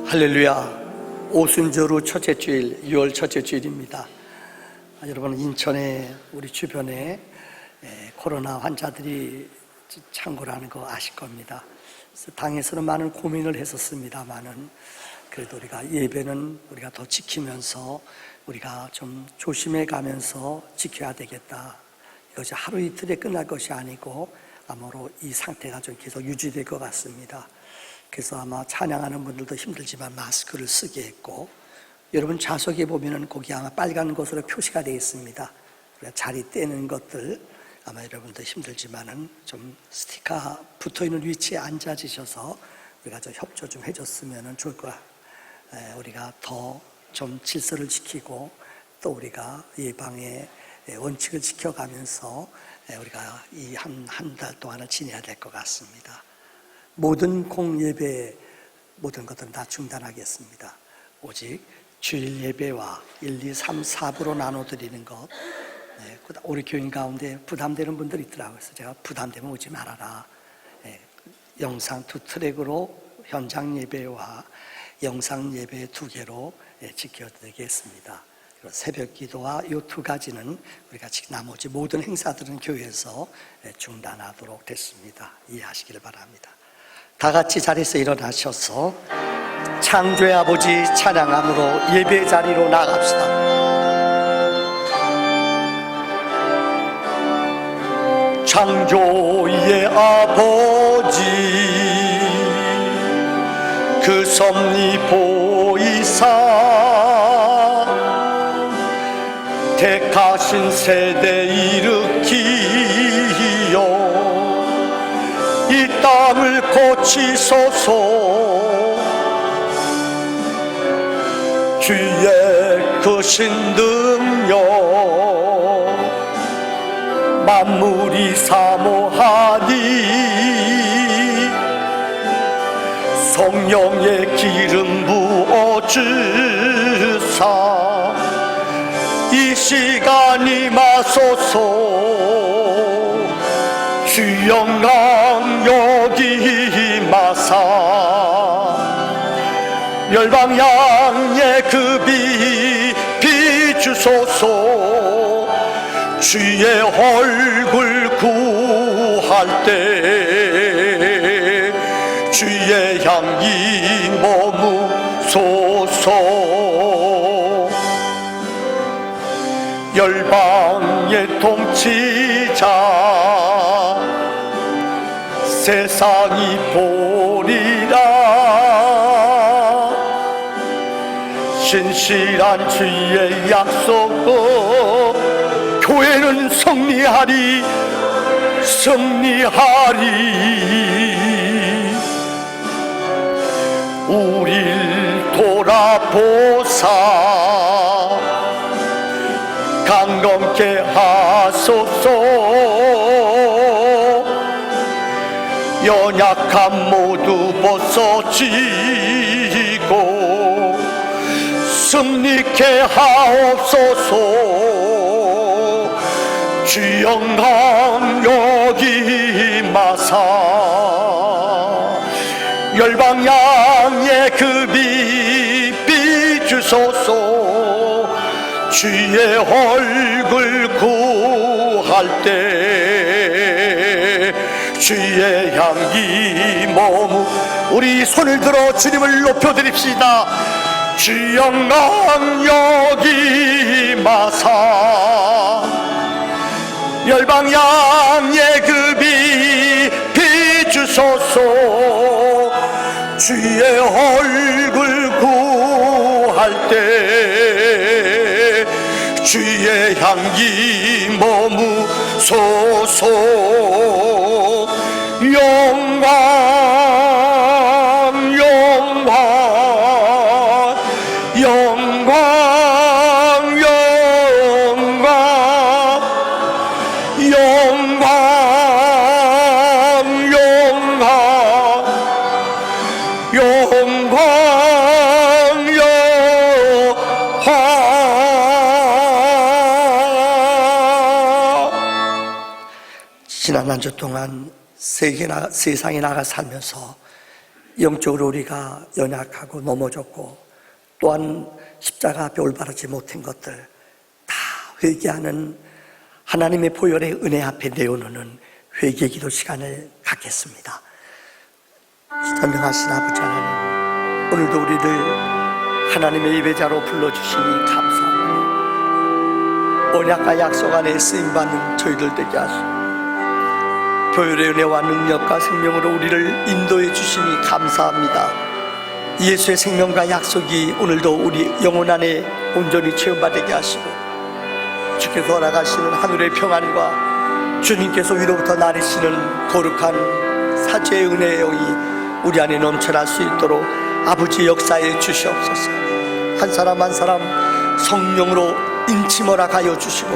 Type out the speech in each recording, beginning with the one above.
할렐루야. 오순절 후 첫째 주일, 6월 첫째 주일입니다. 여러분, 인천에 우리 주변에 코로나 환자들이 창궐하는 거 아실 겁니다. 그래서 당에서는 많은 고민을 했었습니다만은 그래도 우리가 예배는 우리가 더 지키면서 우리가 좀 조심해 가면서 지켜야 되겠다. 이것이 하루 이틀에 끝날 것이 아니고 아마로 이 상태가 좀 계속 유지될 것 같습니다. 그래서 아마 찬양하는 분들도 힘들지만 마스크를 쓰게 했고, 여러분 좌석에 보면은 거기 아마 빨간 것으로 표시가 되어 있습니다. 자리 떼는 것들 아마 여러분도 힘들지만은 좀 스티커 붙어 있는 위치에 앉아지셔서 우리가 좀 협조 좀 해줬으면 좋을 거야. 우리가 더 좀 질서를 지키고 또 우리가 예방의 원칙을 지켜가면서 우리가 이 한 달 동안을 지내야 될 것 같습니다. 모든 공예배, 모든 것들은 다 중단하겠습니다. 오직 주일 예배와 1, 2, 3, 4부로 나눠드리는 것. 우리 교인 가운데 부담되는 분들이 있더라고요. 그래서 제가 부담되면 오지 말아라. 영상 2트랙으로 현장 예배와 영상 예배 2개로 지켜드리겠습니다. 새벽 기도와 이 2가지는 우리가 지금 나머지 모든 행사들은 교회에서 중단하도록 됐습니다. 이해하시기를 바랍니다. 다 같이 자리에서 일어나셔서 창조의 아버지 찬양함으로 예배 자리로 나갑시다. 창조의 아버지 그 섭리 보이사 택하신 세대 일으키어 이 땅을 고치소서. 주의 크신 능력 만물이 사모하니 성령의 기름 부어주사 이 시간 임하소서. 주 영광 여기 임하사 열방양의 급이 비추소서. 주의 얼굴 구할 때 주의 향기 머무소서. 열방의 통치자 세상이 보리라. 신실한 주의 약속 교회는 승리하리 우릴 돌아보사 강건케 하소서. 연약함 모두 벗어지고 승리케 하옵소서. 주 영광 여기 임하사 열방양의 급이 비추소서. 주의 얼굴 구할 때 주의 향기 머무. 우리 손을 들어 주님을 높여드립시다. 주 영광 여기 임하사 열방양의 급이 비추소서. 주의 얼굴 구할 때 주의 향기 머무소서. 영광 영광 영광 영광 영광 영광 영광 영광. 지난 한 주 동안 세상에 나가 살면서 영적으로 우리가 연약하고 넘어졌고 또한 십자가 앞에 올바르지 못한 것들 다 회개하는 하나님의 보혈의 은혜 앞에 내어놓는 회개 기도 시간을 갖겠습니다. 전능하신 아버지 하나님, 오늘도 우리를 하나님의 예배자로 불러주시니 감사합니다. 언약과 약속 안에 쓰임받는 저희들 되게 하시고 보혈의 은혜와 능력과 생명으로 우리를 인도해 주시니 감사합니다. 예수의 생명과 약속이 오늘도 우리 영혼 안에 온전히 체험받게 하시고 주께서 돌아가시는 하늘의 평안과 주님께서 위로부터 나르시는 거룩한 사죄의 은혜의 영이 우리 안에 넘쳐날 수 있도록 아버지 역사에 주시옵소서. 한 사람 한 사람 성령으로 인치머라 가여 주시고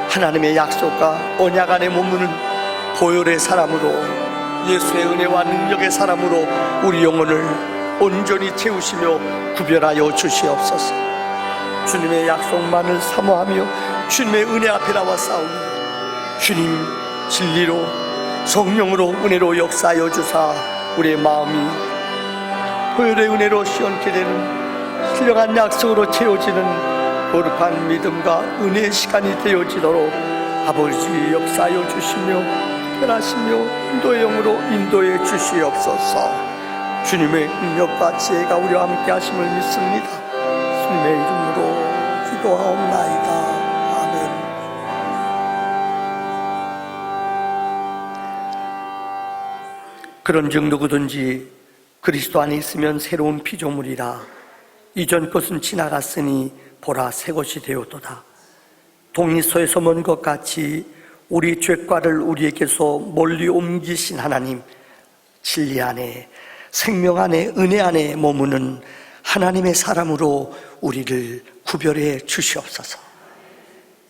하나님의 약속과 언약 안에 머무는 보혈의 사람으로 예수의 은혜와 능력의 사람으로 우리 영혼을 온전히 채우시며 구별하여 주시옵소서. 주님의 약속만을 사모하며 주님의 은혜 앞에 나와 싸우니 주님 진리로 성령으로 은혜로 역사하여 주사 우리의 마음이 보혈의 은혜로 시원케 되는 신령한 약속으로 채워지는 거룩한 믿음과 은혜의 시간이 되어지도록 아버지 역사하여 주시며 편하시며 인도의 영으로 인도해 주시옵소서. 주님의 능력과 지혜가 우리와 함께 하심을 믿습니다. 주님의 이름으로 기도하옵나이다. 아멘. 그런즉 누구든지 그리스도 안에 있으면 새로운 피조물이라. 이전 것은 지나갔으니 보라 새 것이 되었도다. 독립소에서 먼 것 같이 우리 죄과를 우리에게서 멀리 옮기신 하나님, 진리 안에 생명 안에 은혜 안에 머무는 하나님의 사람으로 우리를 구별해 주시옵소서.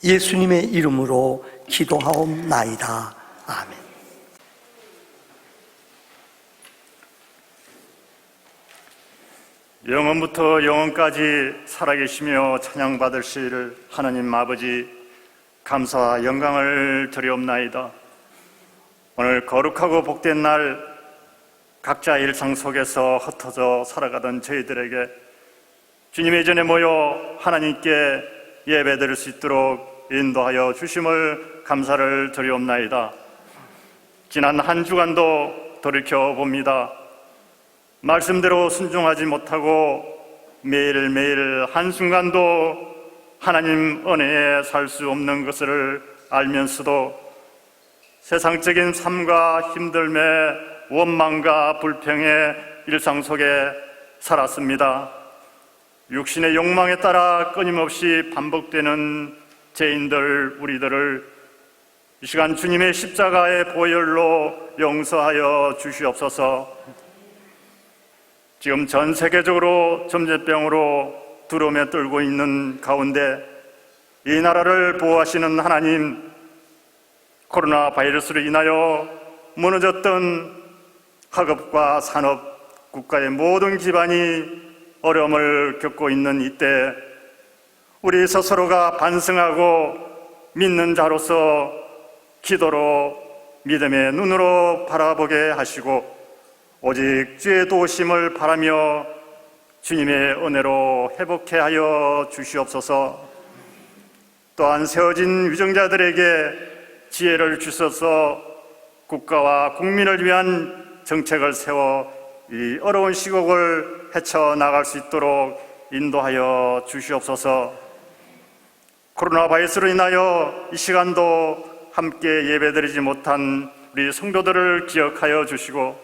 예수님의 이름으로 기도하옵나이다. 아멘. 영원부터 영원까지 살아계시며 찬양받으실 하나님 아버지, 감사와 영광을 드리옵나이다. 오늘 거룩하고 복된 날, 각자 일상 속에서 흩어져 살아가던 저희들에게 주님의 전에 모여 하나님께 예배드릴 수 있도록 인도하여 주심을 감사를 드리옵나이다. 지난 한 주간도 돌이켜봅니다. 말씀대로 순종하지 못하고 매일매일 한순간도 하나님 은혜에 살 수 없는 것을 알면서도 세상적인 삶과 힘듦에 원망과 불평의 일상 속에 살았습니다. 육신의 욕망에 따라 끊임없이 반복되는 죄인들 우리들을 이 시간 주님의 십자가의 보혈로 용서하여 주시옵소서. 지금 전 세계적으로 전염병으로 두려움에 떨고 있는 가운데 이 나라를 보호하시는 하나님, 코로나 바이러스로 인하여 무너졌던 학업과 산업, 국가의 모든 기반이 어려움을 겪고 있는 이때 우리 스스로가 반성하고 믿는 자로서 기도로 믿음의 눈으로 바라보게 하시고 오직 주의 도우심을 바라며 주님의 은혜로 회복해 하여 주시옵소서. 또한 세워진 위정자들에게 지혜를 주셔서 국가와 국민을 위한 정책을 세워 이 어려운 시국을 헤쳐나갈 수 있도록 인도하여 주시옵소서. 코로나 바이러스로 인하여 이 시간도 함께 예배드리지 못한 우리 성도들을 기억하여 주시고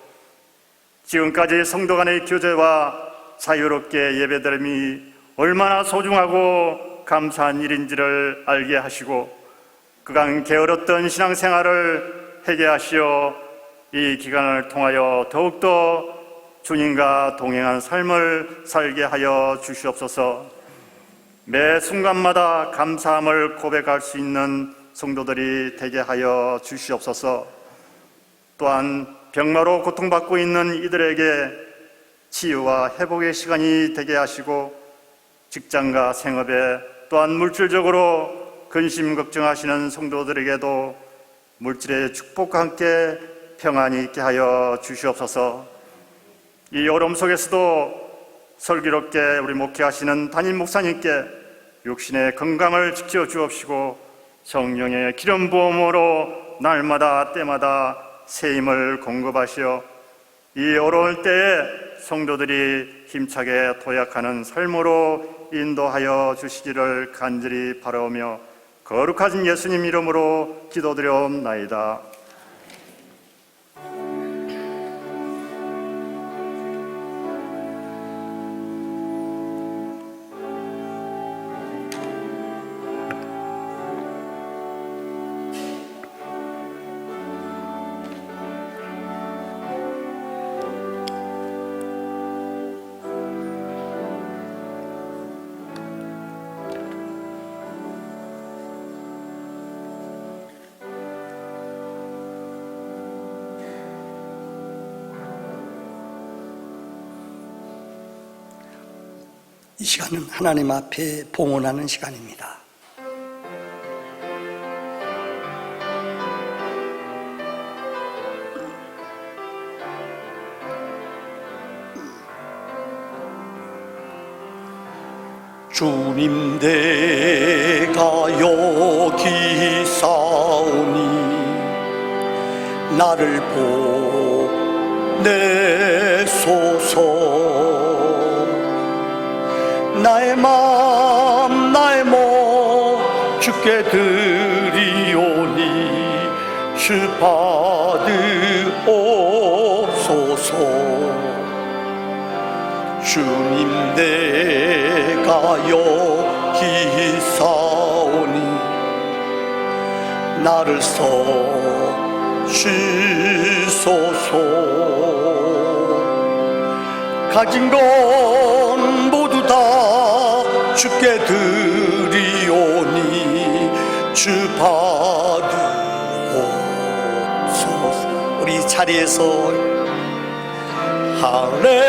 지금까지 성도 간의 교제와 자유롭게 예배드림이 얼마나 소중하고 감사한 일인지를 알게 하시고 그간 게으렀던 신앙생활을 회개하시어 이 기간을 통하여 더욱더 주님과 동행한 삶을 살게 하여 주시옵소서. 매 순간마다 감사함을 고백할 수 있는 성도들이 되게 하여 주시옵소서. 또한 병마로 고통받고 있는 이들에게 치유와 회복의 시간이 되게 하시고 직장과 생업에 또한 물질적으로 근심 걱정하시는 성도들에게도 물질의 축복과 함께 평안이 있게 하여 주시옵소서. 이 어려움 속에서도 슬기롭게 우리 목회하시는 담임 목사님께 육신의 건강을 지켜 주옵시고 성령의 기름 부음으로 날마다 때마다 새 힘을 공급하시어 이 어려울 때에 성도들이 힘차게 도약하는 삶으로 인도하여 주시기를 간절히 바라오며 거룩하신 예수님 이름으로 기도드려옵나이다. 이 시간은 하나님 앞에 봉헌하는 시간입니다. 주님, 내가 여기 싸우니 나를 보내소서. 나의 마음 나의 몸 주께 드리오니 주 받으옵소서. 주님, 내가 여기 싸우니 나를 써주소서. 가진 건 모두 다 주께 드리오니 주 받으옵소서. 우리 자리에서 할렐루야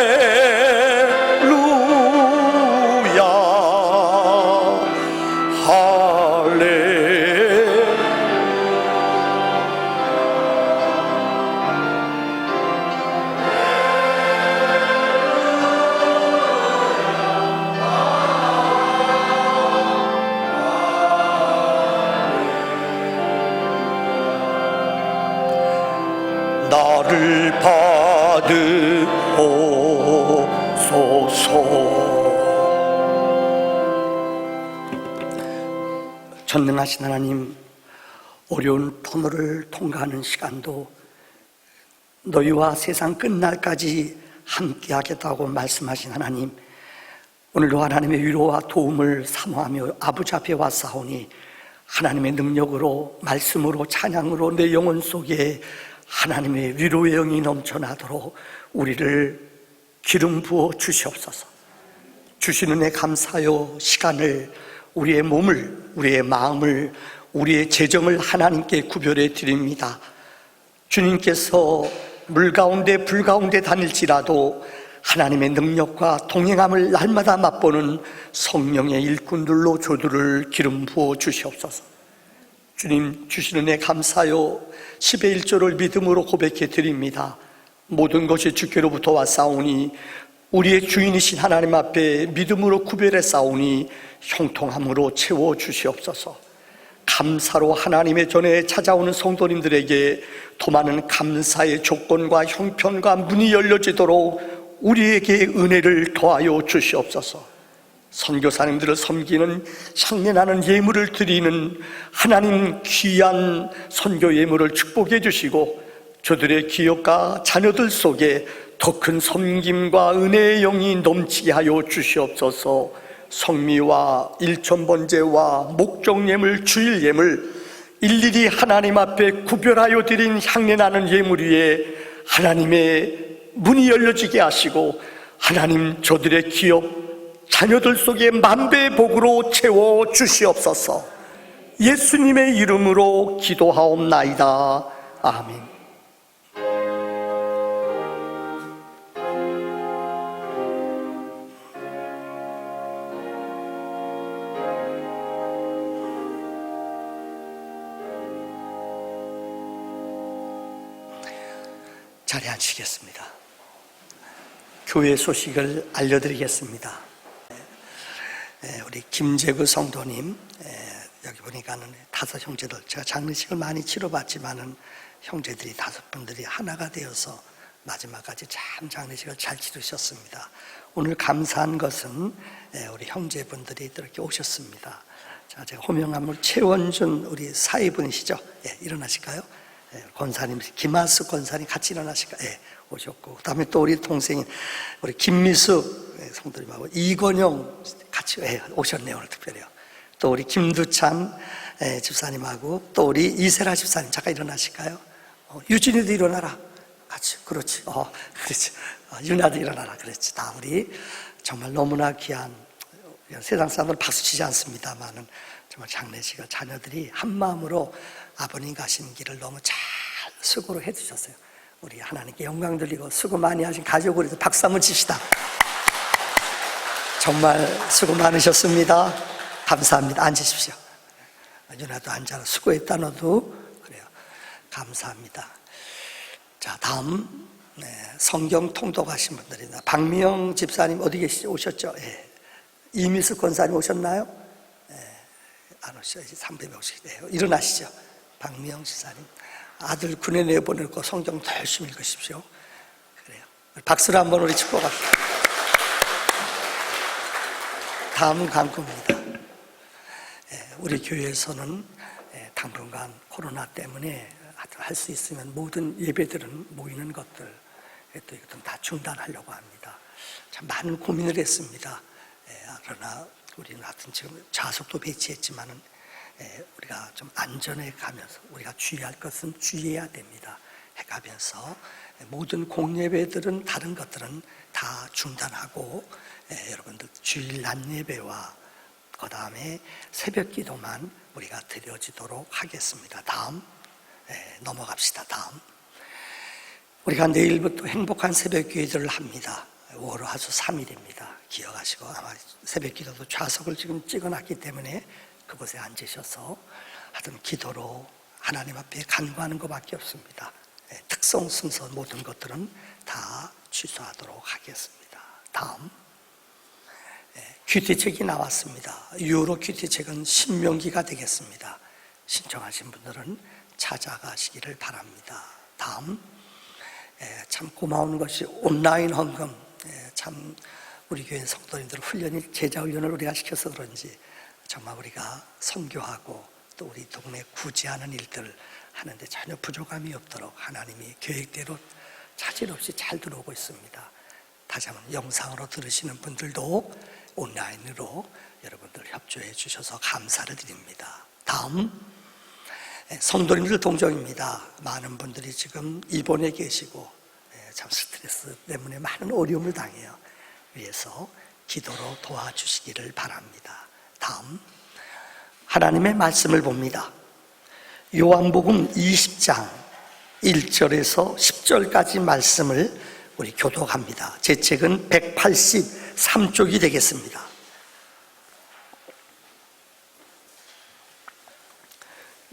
나를 받으옵소서. 전능하신 하나님, 어려운 터널을 통과하는 시간도 너희와 세상 끝날까지 함께하겠다고 말씀하신 하나님, 오늘도 하나님의 위로와 도움을 사모하며 아버지 앞에 왔사오니 하나님의 능력으로, 말씀으로, 찬양으로 내 영혼 속에 하나님의 위로의 영이 넘쳐나도록 우리를 기름 부어 주시옵소서. 주신 은혜 감사하여 시간을, 우리의 몸을, 우리의 마음을, 우리의 재정을 하나님께 구별해 드립니다. 주님께서 물 가운데 불 가운데 다닐지라도 하나님의 능력과 동행함을 날마다 맛보는 성령의 일꾼들로 저들을 기름 부어 주시옵소서. 주님, 주신 은혜 감사하여 10의 1조를 믿음으로 고백해 드립니다. 모든 것이 주께로부터 왔사오니 우리의 주인이신 하나님 앞에 믿음으로 구별해 싸우니 형통함으로 채워 주시옵소서. 감사로 하나님의 전에 찾아오는 성도님들에게 더 많은 감사의 조건과 형편과 문이 열려지도록 우리에게 은혜를 더하여 주시옵소서. 선교사님들을 섬기는 향내나는 예물을 드리는 하나님 귀한 선교 예물을 축복해 주시고 저들의 기업과 자녀들 속에 더 큰 섬김과 은혜의 영이 넘치게 하여 주시옵소서. 성미와 일천번제와 목적예물, 주일예물 일일이 하나님 앞에 구별하여 드린 향내나는 예물 위에 하나님의 문이 열려지게 하시고 하나님 저들의 기업, 자녀들 속에 만배의 복으로 채워 주시옵소서. 예수님의 이름으로 기도하옵나이다. 아멘. 자리에 앉히겠습니다. 교회 소식을 알려드리겠습니다. 우리 김재구 성도님, 여기 보니까는 5 형제들, 제가 장례식을 많이 치러봤지만은 형제들이 5분들이 하나가 되어서 마지막까지 참 장례식을 잘 치르셨습니다. 오늘 감사한 것은 우리 형제분들이 이렇게 오셨습니다. 자, 제가 호명함을 최원준 우리 사위분이시죠? 일어나실까요? 권사님, 김하수 권사님 같이 일어나실까요? 오셨고, 그다음에 또 우리 동생인 우리 김미수 성도님하고 이건영 같이 오셨네요. 오늘 특별히요. 또 우리 김두찬 집사님하고 또 우리 이세라 집사님 잠깐 일어나실까요? 유진이도 일어나라. 같이. 그렇지. 그렇지. 윤아도 일어나라. 그렇지. 다 우리 정말 너무나 귀한, 세상 사람들 박수 치지 않습니다만은 정말 장례식을 자녀들이 한 마음으로 아버님 가신 길을 너무 잘 수고를 해주셨어요. 우리 하나님께 영광 돌리고 수고 많이 하신 가족으로도 박수 한번 칩시다. 정말 수고 많으셨습니다. 감사합니다. 앉으십시오. 윤아도 앉아라. 수고했다 너도. 그래요. 감사합니다. 자, 다음 성경 통독하신 분들입니다. 박미영 집사님 어디 계시죠? 오셨죠? 이미수 권사님 오셨나요? 안 오셔야지. 300명 오시네요. 일어나시죠. 박미영 집사님. 아들 군에 내보내고 성경 더 열심히 읽으십시오. 그래요. 박수로 한번 우리 축복합시다. 다음은 간구입니다. 우리 교회에서는 당분간 코로나 때문에 할 수 있으면 모든 예배들은 모이는 것들 또 이것도 다 중단하려고 합니다. 참 많은 고민을 했습니다. 그러나 우리는 하여튼 지금 좌석도 배치했지만은 우리가 좀 안전해 가면서 우리가 주의할 것은 주의해야 됩니다. 해가면서 모든 공예배들은 다른 것들은 다 중단하고 여러분들 주일 낮 예배와 그 다음에 새벽 기도만 우리가 드려지도록 하겠습니다. 다음 넘어갑시다. 다음 우리가 내일부터 행복한 새벽 기도를 합니다. 월화수 3일입니다. 기억하시고 아마 새벽 기도도 좌석을 지금 찍어놨기 때문에 그곳에 앉으셔서 하여튼 기도로 하나님 앞에 간구하는 것밖에 없습니다. 특성 순서 모든 것들은 다 취소하도록 하겠습니다. 다음 큐티책이 나왔습니다. 유로 큐티책은 신명기가 되겠습니다. 신청하신 분들은 찾아가시기를 바랍니다. 다음 참 고마운 것이 온라인 헌금, 참 우리 교회 성도님들 훈련이 제자 훈련을 우리가 시켜서 그런지 정말 우리가 선교하고 또 우리 동네 구제하는 일들 하는데 전혀 부족함이 없도록 하나님이 계획대로 차질 없이 잘 들어오고 있습니다. 다시 한번 영상으로 들으시는 분들도 온라인으로 여러분들 협조해 주셔서 감사를 드립니다. 다음 성도님들 동정입니다. 많은 분들이 지금 입원해 계시고 참 스트레스 때문에 많은 어려움을 당해요. 위해서 기도로 도와주시기를 바랍니다. 다음 하나님의 말씀을 봅니다. 요한복음 20장 1절에서 10절까지 말씀을 우리 교독합니다. 제 책은 183쪽이 되겠습니다.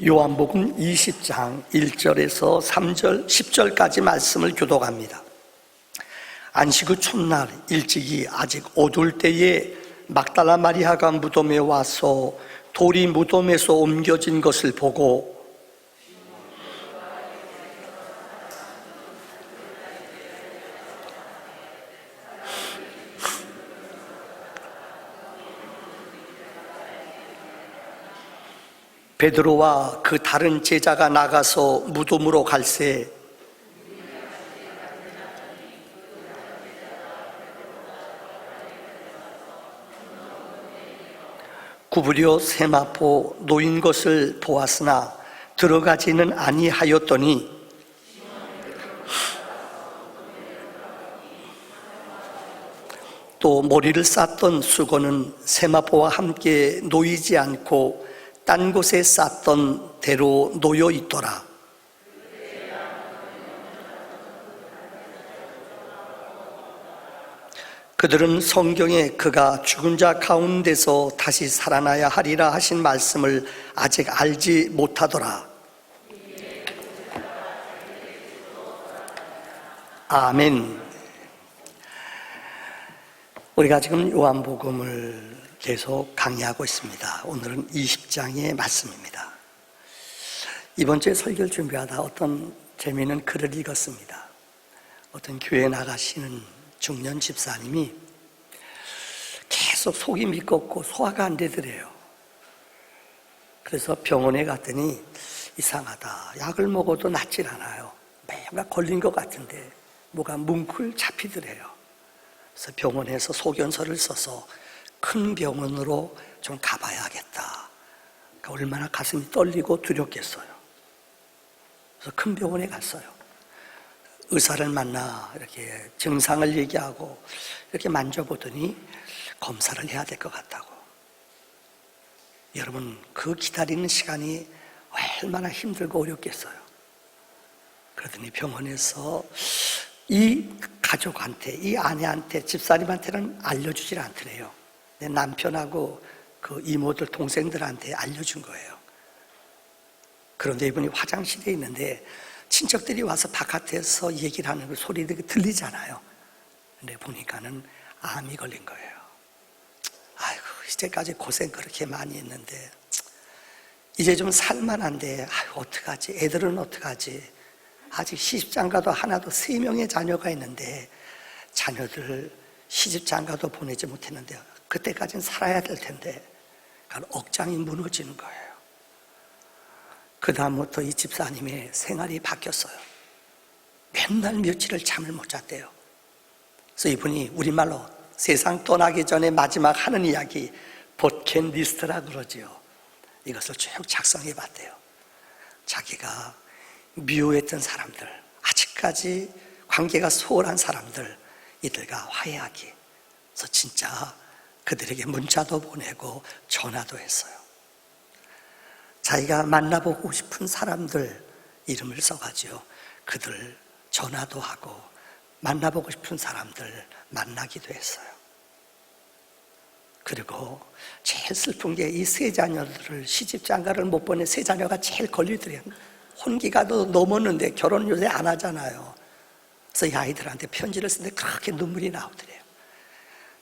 요한복음 20장 1절에서 3절 10절까지 말씀을 교독합니다. 안식 후 첫날 일찍이 아직 어두울 때에 막달라 마리아가 무덤에 와서 돌이 무덤에서 옮겨진 것을 보고 베드로와 그 다른 제자가 나가서 무덤으로 갈새 구부려 세마포 놓인 것을 보았으나 들어가지는 아니하였더니 또 머리를 쌌던 수건은 세마포와 함께 놓이지 않고 딴 곳에 쌌던 대로 놓여 있더라. 그들은 성경에 그가 죽은 자 가운데서 다시 살아나야 하리라 하신 말씀을 아직 알지 못하더라. 아멘. 우리가 지금 요한복음을 계속 강의하고 있습니다. 오늘은 20장의 말씀입니다. 이번 주에 설교를 준비하다 어떤 재미있는 글을 읽었습니다. 어떤 교회에 나가시는 중년 집사님이 계속 속이 미끄럽고 소화가 안 되더래요. 그래서 병원에 갔더니 이상하다. 약을 먹어도 낫질 않아요. 뭔가 걸린 것 같은데 뭐가 뭉클 잡히더래요. 그래서 병원에서 소견서를 써서 큰 병원으로 좀 가봐야겠다. 그러니까 얼마나 가슴이 떨리고 두렵겠어요. 그래서 큰 병원에 갔어요. 의사를 만나 이렇게 증상을 얘기하고 이렇게 만져보더니 검사를 해야 될 것 같다고. 여러분, 그 기다리는 시간이 얼마나 힘들고 어렵겠어요. 그러더니 병원에서 이 가족한테, 이 아내한테, 집사님한테는 알려주질 않더래요. 내 남편하고 그 이모들, 동생들한테 알려준 거예요. 그런데 이분이 화장실에 있는데 친척들이 와서 바깥에서 얘기를 하는 그 소리들이 들리잖아요. 근데 보니까는 암이 걸린 거예요. 아이고, 이제까지 고생 그렇게 많이 했는데 이제 좀 살만한데 아이고, 어떡하지? 애들은 어떡하지? 아직 시집장가도 하나도 3명의 자녀가 있는데 자녀들 시집장가도 보내지 못했는데 그때까지는 살아야 될 텐데 그러니까 억장이 무너지는 거예요. 그 다음부터 이 집사님의 생활이 바뀌었어요. 맨날 며칠을 잠을 못 잤대요. 그래서 이분이 우리말로 세상 떠나기 전에 마지막 하는 이야기 버킷리스트라 그러지요. 이것을 쭉 작성해 봤대요. 자기가 미워했던 사람들, 아직까지 관계가 소홀한 사람들, 이들과 화해하기. 그래서 진짜 그들에게 문자도 보내고 전화도 했어요. 자기가 만나보고 싶은 사람들 이름을 써가지고 그들 전화도 하고 만나보고 싶은 사람들 만나기도 했어요. 그리고 제일 슬픈 게 이 3자녀들을 시집장가를 못 보낸 3자녀가 제일 걸리더래요. 혼기가 더 넘었는데 결혼 요새 안 하잖아요. 그래서 이 아이들한테 편지를 쓰는데 그렇게 눈물이 나오더래요.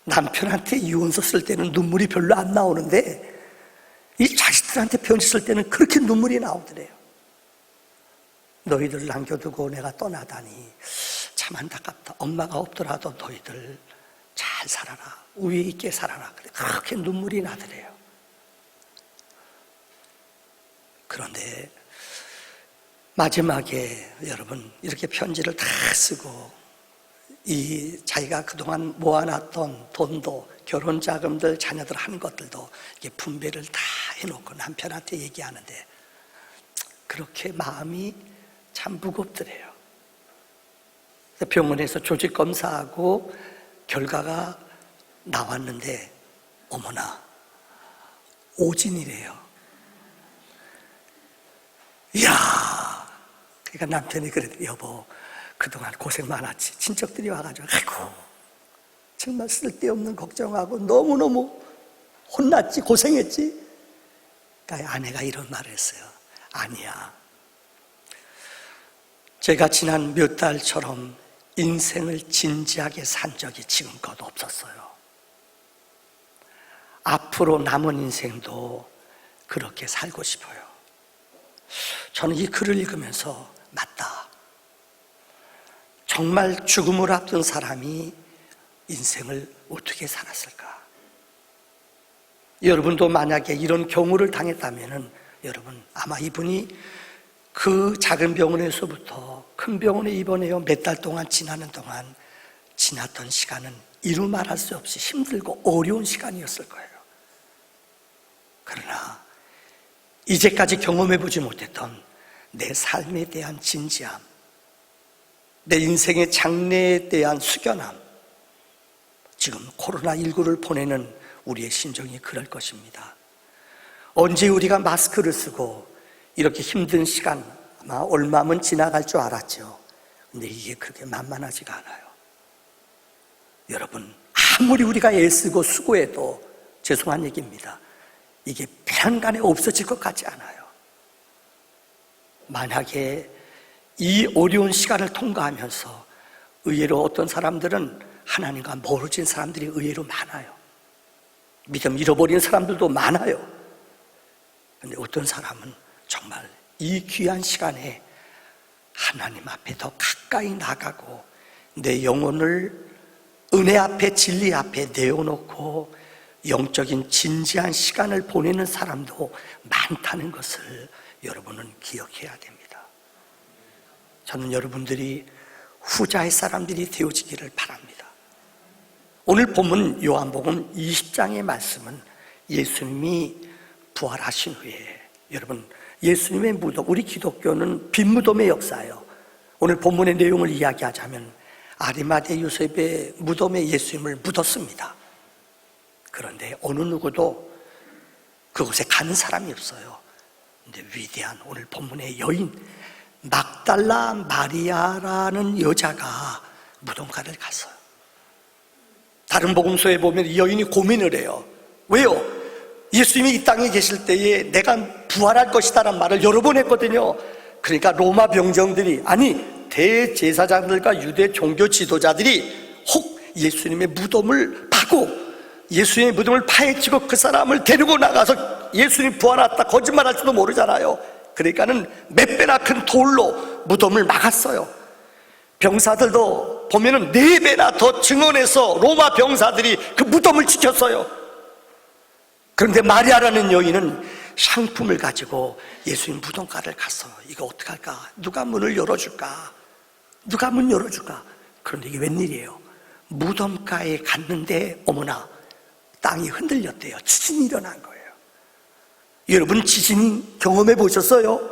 남편한테 이혼서 쓸 때는 눈물이 별로 안 나오는데 이 자식들한테 편지 쓸 때는 그렇게 눈물이 나오더래요. 너희들 남겨두고 내가 떠나다니 참 안타깝다. 엄마가 없더라도 너희들 잘 살아라. 우애 있게 살아라. 그렇게 눈물이 나더래요. 그런데 마지막에 여러분 이렇게 편지를 다 쓰고 이 자기가 그동안 모아놨던 돈도 결혼 자금들 자녀들 하는 것들도 이게 분배를 다 해놓고 남편한테 얘기하는데 그렇게 마음이 참 무겁더래요. 병원에서 조직 검사하고 결과가 나왔는데 어머나 오진이래요. 이야, 그러니까 남편이 그래도 여보 그동안 고생 많았지. 친척들이 와가지고 아이고 정말 쓸데없는 걱정하고 너무너무 혼났지, 고생했지. 그러니까 아내가 이런 말을 했어요. 아니야, 제가 지난 몇 달처럼 인생을 진지하게 산 적이 지금껏 없었어요. 앞으로 남은 인생도 그렇게 살고 싶어요. 저는 이 글을 읽으면서 맞다. 정말 죽음을 앞둔 사람이 인생을 어떻게 살았을까? 여러분도 만약에 이런 경우를 당했다면 여러분 아마 이분이 그 작은 병원에서부터 큰 병원에 입원해요. 몇 달 동안 지나는 동안 지났던 시간은 이루 말할 수 없이 힘들고 어려운 시간이었을 거예요. 그러나 이제까지 경험해보지 못했던 내 삶에 대한 진지함, 내 인생의 장래에 대한 숙연함, 지금 코로나19를 보내는 우리의 심정이 그럴 것입니다. 언제 우리가 마스크를 쓰고 이렇게 힘든 시간 아마 얼마면 지나갈 줄 알았죠. 근데 이게 그렇게 만만하지가 않아요. 여러분 아무리 우리가 애쓰고 수고해도 죄송한 얘기입니다. 이게 한간에 없어질 것 같지 않아요. 만약에 이 어려운 시간을 통과하면서 의외로 어떤 사람들은 하나님과 멀어진 사람들이 의외로 많아요. 믿음 잃어버린 사람들도 많아요. 그런데 어떤 사람은 정말 이 귀한 시간에 하나님 앞에 더 가까이 나가고 내 영혼을 은혜 앞에 진리 앞에 내어놓고 영적인 진지한 시간을 보내는 사람도 많다는 것을 여러분은 기억해야 됩니다. 저는 여러분들이 후자의 사람들이 되어지기를 바랍니다. 오늘 본문 요한복음 20장의 말씀은 예수님이 부활하신 후에, 여러분 예수님의 무덤, 우리 기독교는 빈 무덤의 역사예요. 오늘 본문의 내용을 이야기하자면 아리마대 요셉의 무덤에 예수님을 묻었습니다. 그런데 어느 누구도 그곳에 가는 사람이 없어요. 근데 위대한 오늘 본문의 여인 막달라 마리아라는 여자가 무덤가를 갔어요. 다른 복음서에 보면 이 여인이 고민을 해요. 왜요? 예수님이 이 땅에 계실 때에 내가 부활할 것이다라는 말을 여러 번 했거든요. 그러니까 로마 병정들이, 아니 대제사장들과 유대 종교 지도자들이 혹 예수님의 무덤을 파고 예수님의 무덤을 파헤치고 그 사람을 데리고 나가서 예수님 부활했다 거짓말할지도 모르잖아요. 그러니까는 몇 배나 큰 돌로 무덤을 막았어요. 병사들도 보면은 4배나 더 증언해서 로마 병사들이 그 무덤을 지켰어요. 그런데 마리아라는 여인은 상품을 가지고 예수님 무덤가를 갔어. 이거 어떡할까? 누가 문을 열어줄까? 누가 문 열어줄까? 그런데 이게 웬일이에요? 무덤가에 갔는데 어머나 땅이 흔들렸대요. 지진이 일어난 거예요. 여러분 지진 경험해 보셨어요?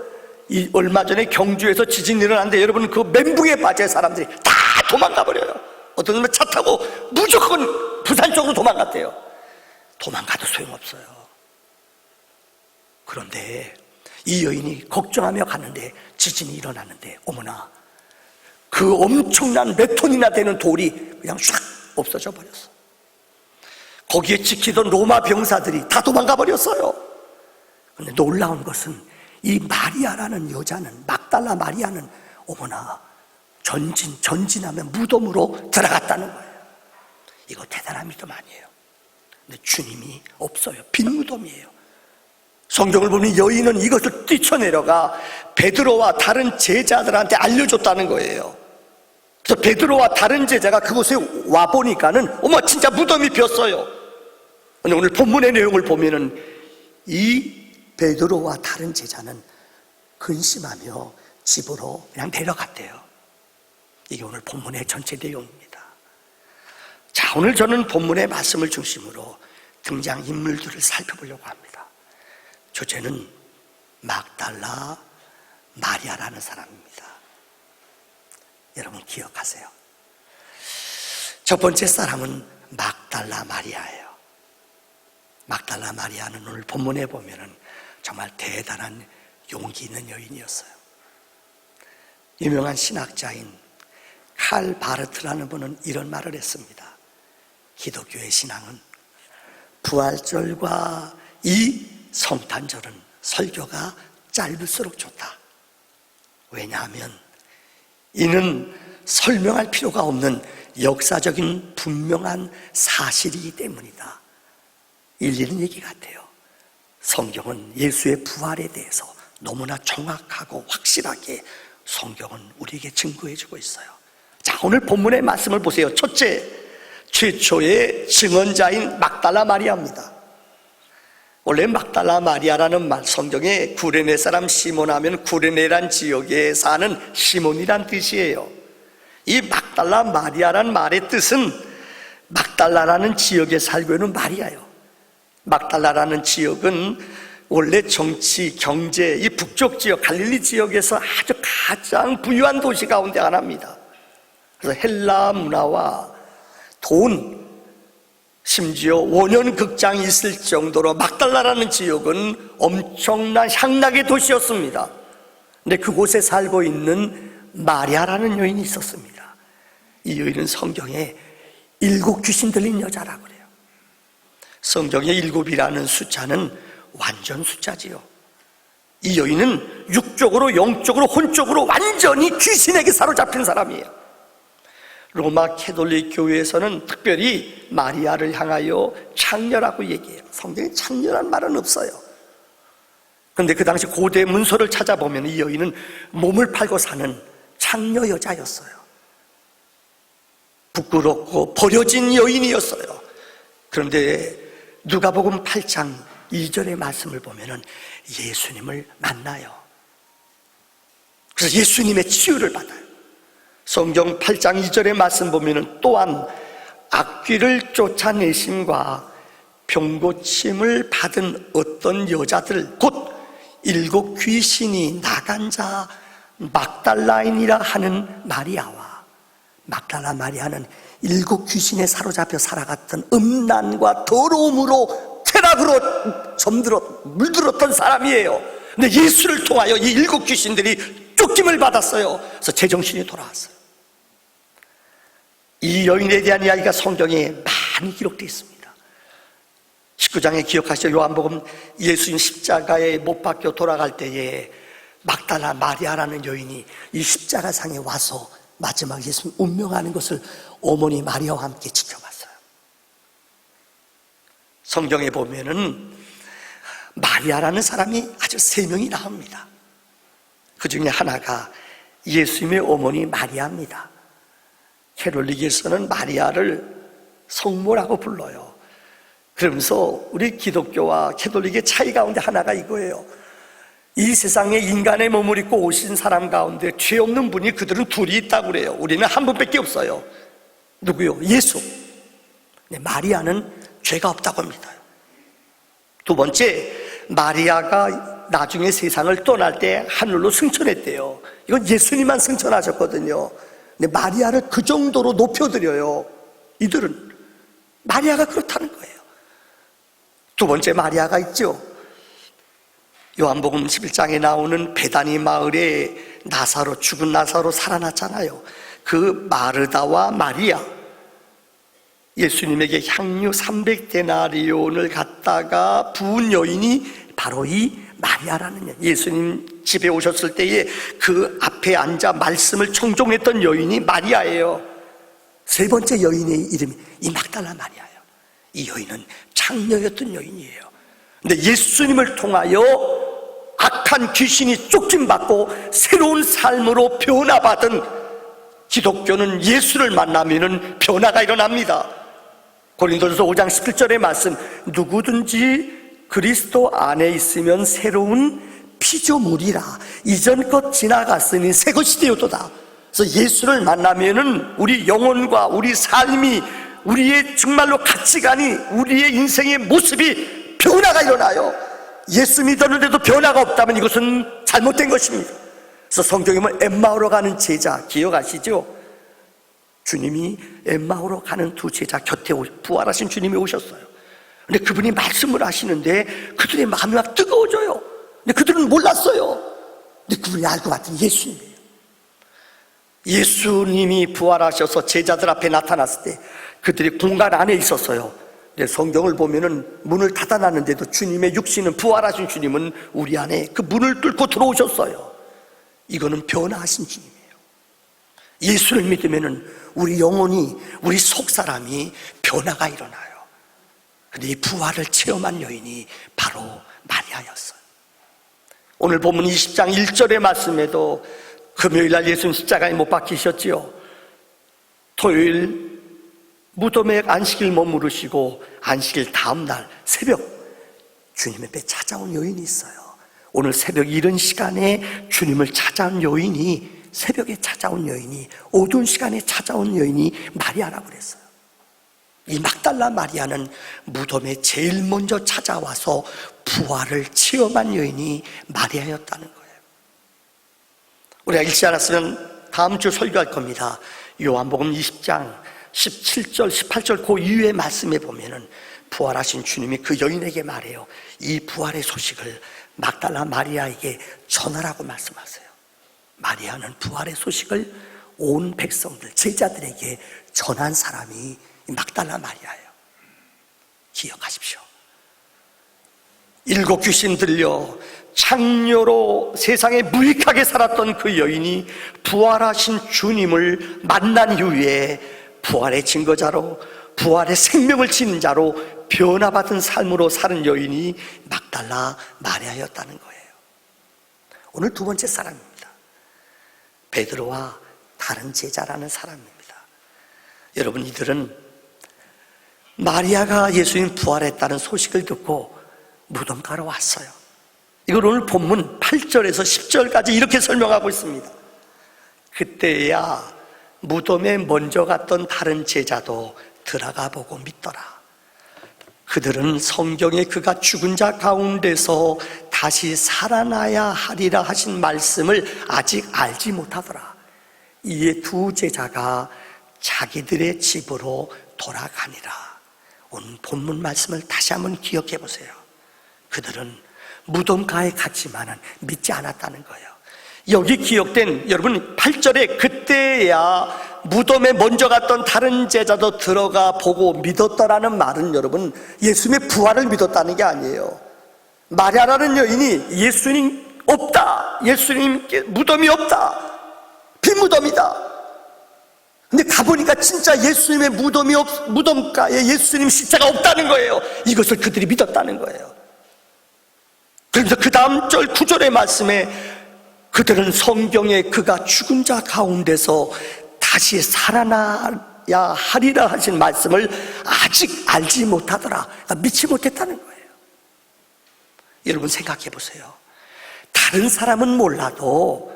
얼마 전에 경주에서 지진이 일어났는데 여러분 그 멘붕에 빠진 사람들이 다 도망가 버려요. 어떤 놈은 차 타고 무조건 부산 쪽으로 도망갔대요. 도망가도 소용없어요. 그런데 이 여인이 걱정하며 갔는데 지진이 일어났는데 어머나 그 엄청난 몇 톤이나 되는 돌이 그냥 싹 없어져 버렸어. 거기에 지키던 로마 병사들이 다 도망가 버렸어요. 그런데 놀라운 것은 이 마리아라는 여자는, 막달라 마리아는 어머나 전진하면 무덤으로 들어갔다는 거예요. 이거 대단한 믿음 아니에요. 근데 주님이 없어요. 빈 무덤이에요. 성경을 보면 여인은 이것을 뛰쳐내려가 베드로와 다른 제자들한테 알려줬다는 거예요. 그래서 베드로와 다른 제자가 그곳에 와보니까는 어머 진짜 무덤이 비었어요. 근데 오늘 본문의 내용을 보면은 이 베드로와 다른 제자는 근심하며 집으로 그냥 내려갔대요. 이게 오늘 본문의 전체 내용입니다. 자, 오늘 저는 본문의 말씀을 중심으로 등장인물들을 살펴보려고 합니다. 주제는 막달라 마리아라는 사람입니다. 여러분 기억하세요. 첫 번째 사람은 막달라 마리아예요. 막달라 마리아는 오늘 본문에 보면은 정말 대단한 용기 있는 여인이었어요. 유명한 신학자인 칼 바르트라는 분은 이런 말을 했습니다. 기독교의 신앙은 부활절과 이 성탄절은 설교가 짧을수록 좋다. 왜냐하면 이는 설명할 필요가 없는 역사적인 분명한 사실이기 때문이다. 일리는 얘기 같아요. 성경은 예수의 부활에 대해서 너무나 정확하고 확실하게 성경은 우리에게 증거해주고 있어요. 자, 오늘 본문의 말씀을 보세요. 첫째, 최초의 증언자인 막달라 마리아입니다. 원래 막달라 마리아라는 말, 성경에 구레네 사람 시몬 하면 구레네란 지역에 사는 시몬이란 뜻이에요. 이 막달라 마리아란 말의 뜻은 막달라라는 지역에 살고 있는 마리아예요. 막달라라는 지역은 원래 정치, 경제, 이 북쪽 지역, 갈릴리 지역에서 아주 가장 부유한 도시 가운데 하나입니다. 그래서 헬라 문화와 돈, 심지어 원년 극장이 있을 정도로 막달라라는 지역은 엄청난 향락의 도시였습니다. 근데 그곳에 살고 있는 마리아라는 여인이 있었습니다. 이 여인은 성경에 7 귀신 들린 여자라고 그래요. 성경의 7이라는 숫자는 완전 숫자지요. 이 여인은 육적으로 영적으로 혼적으로 완전히 귀신에게 사로잡힌 사람이에요. 로마 캐톨릭 교회에서는 특별히 마리아를 향하여 창녀라고 얘기해요. 성경에 창녀란 말은 없어요. 그런데 그 당시 고대 문서를 찾아보면 이 여인은 몸을 팔고 사는 창녀 여자였어요. 부끄럽고 버려진 여인이었어요. 그런데 누가복음 8장 2절의 말씀을 보면 예수님을 만나요. 그래서 예수님의 치유를 받아요. 성경 8장 2절의 말씀 보면 또한 악귀를 쫓아내심과 병고침을 받은 어떤 여자들, 곧 7 귀신이 나간 자 막달라인이라 하는 마리아와, 막달라 마리아는 7 귀신에 사로잡혀 살아갔던 음란과 더러움으로 쾌락으로 물들었던 사람이에요. 근데 예수를 통하여 이 7 귀신들이 쫓김을 받았어요. 그래서 제정신이 돌아왔어요. 이 여인에 대한 이야기가 성경에 많이 기록되어 있습니다. 19장에 기억하시죠? 요한복음 예수님 십자가에 못 박혀 돌아갈 때에 막달라 마리아라는 여인이 이 십자가상에 와서 마지막 예수님 운명하는 것을 어머니 마리아와 함께 지켜봤어요. 성경에 보면은 마리아라는 사람이 아주 3명이 나옵니다. 그 중에 하나가 예수님의 어머니 마리아입니다. 캐톨릭에서는 마리아를 성모라고 불러요. 그러면서 우리 기독교와 캐톨릭의 차이 가운데 하나가 이거예요. 이 세상에 인간의 몸을 입고 오신 사람 가운데 죄 없는 분이 그들은 둘이 있다고 그래요. 우리는 한 분밖에 없어요. 누구요? 예수. 마리아는 죄가 없다고 합니다. 두 번째, 마리아가 나중에 세상을 떠날 때 하늘로 승천했대요. 이건 예수님만 승천하셨거든요. 근데 마리아를 그 정도로 높여드려요. 이들은 마리아가 그렇다는 거예요. 두 번째 마리아가 있죠. 요한복음 11장에 나오는 베다니 마을에 죽은 나사로 살아났잖아요. 그 마르다와 마리아, 예수님에게 향유 300데나리온을 갖다가 부은 여인이 바로 이 마리아라는, 예수님 집에 오셨을 때에 그 앞에 앉아 말씀을 청종했던 여인이 마리아예요. 세 번째 여인의 이름이 이 막달라 마리아예요. 이 여인은 창녀였던 여인이에요. 근데 예수님을 통하여 악한 귀신이 쫓김받고 새로운 삶으로 변화받은 기독교는 예수를 만나면 변화가 일어납니다. 고린도전서 5장 17절의 말씀, 누구든지 그리스도 안에 있으면 새로운 피조물이라, 이전 것 지나갔으니 새 것이 되었도다. 그래서 예수를 만나면은 우리 영혼과 우리 삶이, 우리의 정말로 가치관이, 우리의 인생의 모습이 변화가 일어나요. 예수 믿었는데도 변화가 없다면 이것은 잘못된 것입니다. 그래서 성경에 보면 엠마오로 가는 제자 기억하시죠? 주님이 엠마오로 가는 두 제자 곁에 부활하신 주님이 오셨어요. 근데 그분이 말씀을 하시는데 그들의 마음이 막 뜨거워져요. 근데 그들은 몰랐어요. 근데 그분이 알고 봤더니 예수님이에요. 예수님이 부활하셔서 제자들 앞에 나타났을 때 그들이 공간 안에 있었어요. 근데 성경을 보면은 문을 닫아놨는데도 주님의 육신은, 부활하신 주님은 우리 안에 그 문을 뚫고 들어오셨어요. 이거는 변화하신 주님이에요. 예수를 믿으면은 우리 영혼이, 우리 속사람이 변화가 일어나요. 근데 이 부활을 체험한 여인이 바로 마리아였어요. 오늘 본문 20장 1절의 말씀에도 금요일날 예수님 십자가에 못 박히셨지요. 토요일 무덤에 안식일 머무르시고 안식일 다음날 새벽 주님의 배 찾아온 여인이 있어요. 오늘 새벽 이른 시간에 주님을 찾아온 여인이, 새벽에 찾아온 여인이, 어두운 시간에 찾아온 여인이 마리아라고 그랬어요. 이 막달라 마리아는 무덤에 제일 먼저 찾아와서 부활을 체험한 여인이 마리아였다는 거예요. 우리가 읽지 않았으면 다음 주 설교할 겁니다. 요한복음 20장 17절, 18절 그 이후의 말씀에 보면은 부활하신 주님이 그 여인에게 말해요. 이 부활의 소식을 막달라 마리아에게 전하라고 말씀하세요. 마리아는 부활의 소식을 온 백성들, 제자들에게 전한 사람이 막달라 마리아예요. 기억하십시오. 일곱 귀신 들려 창녀로 세상에 무익하게 살았던 그 여인이 부활하신 주님을 만난 이후에 부활의 증거자로, 부활의 생명을 지닌 자로 변화받은 삶으로 사는 여인이 막달라 마리아였다는 거예요. 오늘 두 번째 사람입니다. 베드로와 다른 제자라는 사람입니다. 여러분, 이들은 마리아가 예수님 부활했다는 소식을 듣고 무덤가로 왔어요. 이걸 오늘 본문 8절에서 10절까지 이렇게 설명하고 있습니다. 그때야 무덤에 먼저 갔던 다른 제자도 들어가 보고 믿더라. 그들은 성경에 그가 죽은 자 가운데서 다시 살아나야 하리라 하신 말씀을 아직 알지 못하더라. 이에 두 제자가 자기들의 집으로 돌아가니라. 오늘 본문 말씀을 다시 한번 기억해 보세요. 그들은 무덤가에 갔지만은 믿지 않았다는 거예요. 여기 기억된 여러분 8절에 그때야 무덤에 먼저 갔던 다른 제자도 들어가 보고 믿었더라는 말은 여러분 예수님의 부활을 믿었다는 게 아니에요. 마리아라는 여인이 예수님 없다, 예수님께 무덤이 없다, 빈 무덤이다. 근데 가보니까 진짜 예수님의 무덤가에 예수님 십자가 없다는 거예요. 이것을 그들이 믿었다는 거예요. 그러면서 그 다음 절 9절의 말씀에 그들은 성경에 그가 죽은 자 가운데서 다시 살아나야 하리라 하신 말씀을 아직 알지 못하더라. 그러니까 믿지 못했다는 거예요. 여러분 생각해 보세요. 다른 사람은 몰라도,